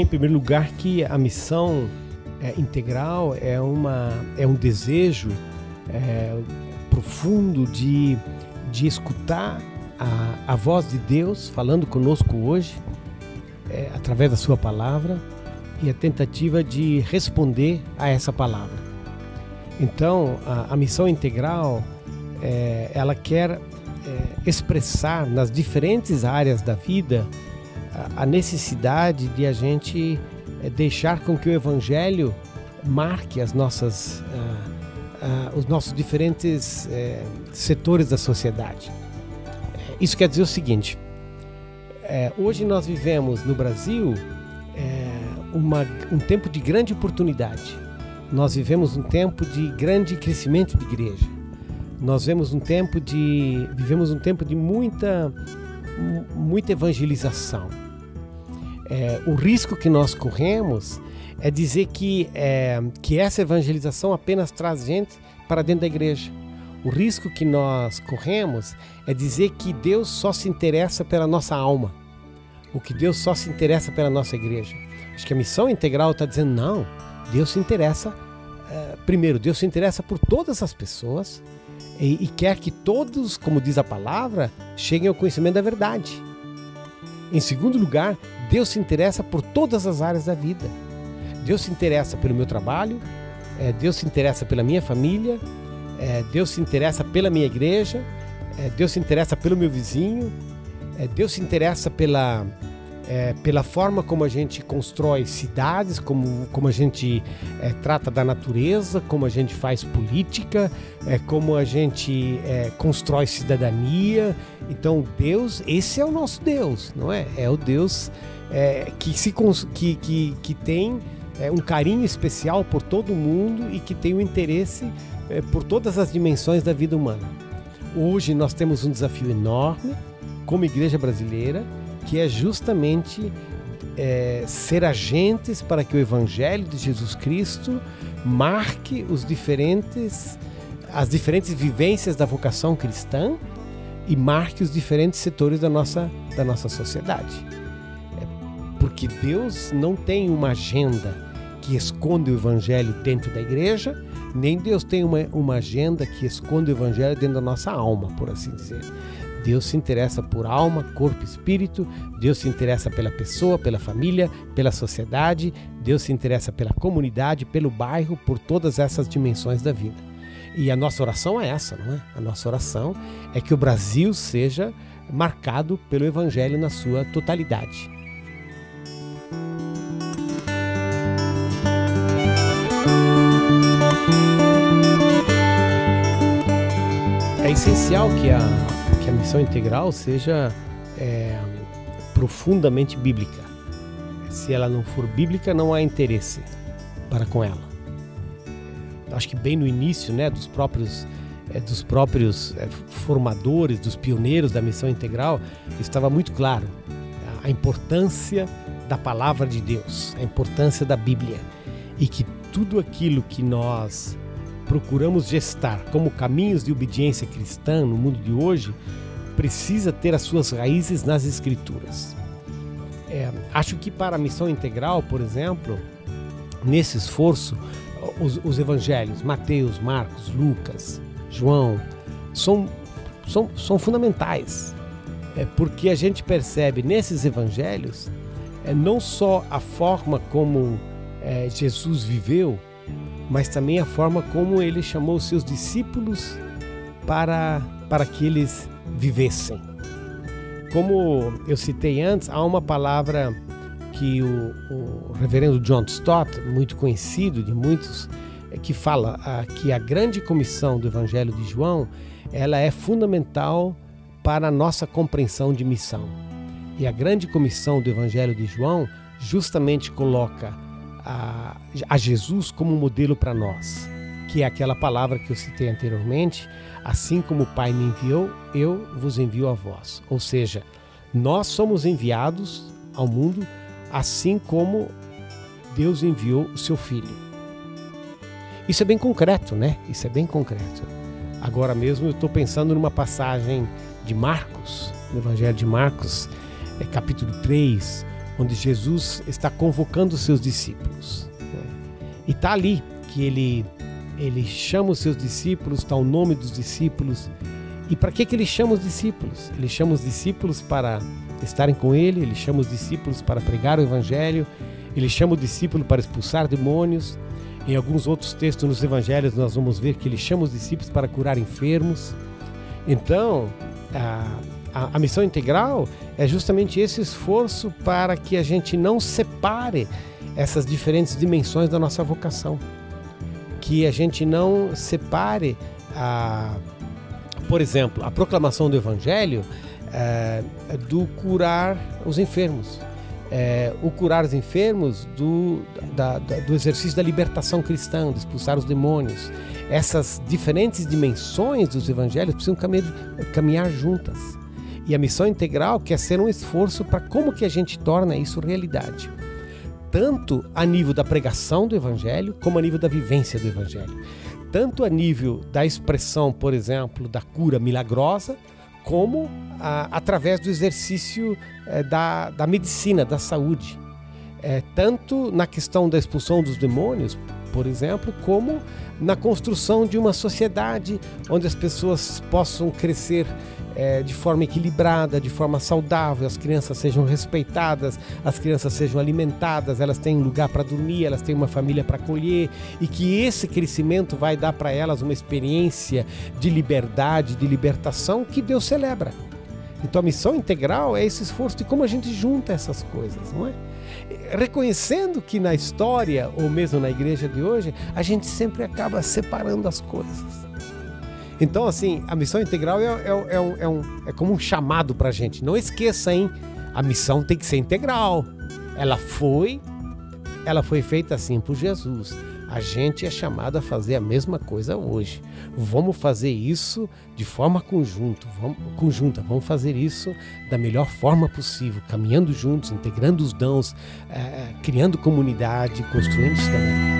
em primeiro lugar, que a missão integral é um desejo profundo de escutar a voz de Deus falando conosco hoje, através da sua palavra, e a tentativa de responder a essa palavra. Então, a missão integral, ela quer expressar nas diferentes áreas da vida a necessidade de a gente deixar com que o Evangelho marque os nossos diferentes setores da sociedade. Isso quer dizer o seguinte: hoje nós vivemos no Brasil um tempo de grande oportunidade. Nós vivemos um tempo de grande crescimento de igreja. Nós vivemos um tempo de muita evangelização. O risco que nós corremos é dizer que essa evangelização apenas traz gente para dentro da igreja. O risco que nós corremos é dizer que Deus só se interessa pela nossa alma, ou que Deus só se interessa pela nossa igreja. Acho que a missão integral está dizendo, não, Deus se interessa, primeiro, Deus se interessa por todas as pessoas e quer que todos, como diz a palavra, cheguem ao conhecimento da verdade. Em segundo lugar, Deus se interessa por todas as áreas da vida. Deus se interessa pelo meu trabalho, Deus se interessa pela minha família, Deus se interessa pela minha igreja, Deus se interessa pelo meu vizinho, Deus se interessa pela forma como a gente constrói cidades, como a gente trata da natureza, como a gente faz política, como a gente constrói cidadania. Então Deus, esse é o nosso Deus, não é? É o Deus que tem um carinho especial por todo mundo e que tem um interesse por todas as dimensões da vida humana. Hoje nós temos um desafio enorme como igreja brasileira, que é justamente ser agentes para que o Evangelho de Jesus Cristo marque as diferentes vivências da vocação cristã e marque os diferentes setores da nossa sociedade. Porque Deus não tem uma agenda que esconde o Evangelho dentro da igreja, nem Deus tem uma agenda que esconde o Evangelho dentro da nossa alma, por assim dizer. Deus se interessa por alma, corpo e espírito. Deus se interessa pela pessoa, pela família, pela sociedade. Deus se interessa pela comunidade, pelo bairro, por todas essas dimensões da vida. E a nossa oração é essa, não é? A nossa oração é que o Brasil seja marcado pelo Evangelho na sua totalidade. É essencial que a missão integral seja profundamente bíblica. Se ela não for bíblica, não há interesse para com ela. Acho que bem no início, né, dos próprios formadores, dos pioneiros da missão integral, estava muito claro a importância da palavra de Deus, a importância da Bíblia, e que tudo aquilo que nós procuramos gestar como caminhos de obediência cristã no mundo de hoje precisa ter as suas raízes nas Escrituras. Acho que para a missão integral, por exemplo, nesse esforço, os evangelhos, Mateus, Marcos, Lucas, João, são fundamentais, porque a gente percebe nesses evangelhos não só a forma como Jesus viveu, mas também a forma como ele chamou os seus discípulos para que eles vivessem. Como eu citei antes, há uma palavra que o reverendo John Stott, muito conhecido de muitos, que fala que a grande comissão do Evangelho de João, ela é fundamental para a nossa compreensão de missão. E a grande comissão do Evangelho de João justamente coloca a Jesus como modelo para nós, que é aquela palavra que eu citei anteriormente: assim como o Pai me enviou, eu vos envio a vós. Ou seja, nós somos enviados ao mundo assim como Deus enviou o seu Filho. Isso é bem concreto, né? Isso é bem concreto. Agora mesmo eu estou pensando numa passagem de Marcos, no Evangelho de Marcos, capítulo 3, onde Jesus está convocando os seus discípulos. E está ali que ele chama os seus discípulos, está o nome dos discípulos. E para que ele chama os discípulos? Ele chama os discípulos para estarem com ele, ele chama os discípulos para pregar o evangelho, ele chama o discípulo para expulsar demônios. Em alguns outros textos nos evangelhos nós vamos ver que ele chama os discípulos para curar enfermos. Então, a missão integral é justamente esse esforço para que a gente não separe essas diferentes dimensões da nossa vocação. Que a gente não separe, por exemplo, a proclamação do evangelho do curar os enfermos. O curar os enfermos do exercício da libertação cristã, de expulsar os demônios. Essas diferentes dimensões dos evangelhos precisam caminhar juntas. E a missão integral quer ser um esforço para como que a gente torna isso realidade. Tanto a nível da pregação do evangelho, como a nível da vivência do evangelho. Tanto a nível da expressão, por exemplo, da cura milagrosa, como através do exercício da medicina, da saúde. Tanto na questão da expulsão dos demônios, por exemplo, como na construção de uma sociedade onde as pessoas possam crescer de forma equilibrada, de forma saudável, as crianças sejam respeitadas, as crianças sejam alimentadas, elas têm um lugar para dormir, elas têm uma família para acolher, e que esse crescimento vai dar para elas uma experiência de liberdade, de libertação que Deus celebra. Então a missão integral é esse esforço de como a gente junta essas coisas, não é? Reconhecendo que na história, ou mesmo na igreja de hoje, a gente sempre acaba separando as coisas. Então, assim, a missão integral é como um chamado para a gente. Não esqueça, hein? A missão tem que ser integral. Ela foi feita assim por Jesus. A gente é chamado a fazer a mesma coisa hoje. Vamos fazer isso de forma conjunta. Vamos fazer isso da melhor forma possível, caminhando juntos, integrando os dons, criando comunidade, construindo cidadania.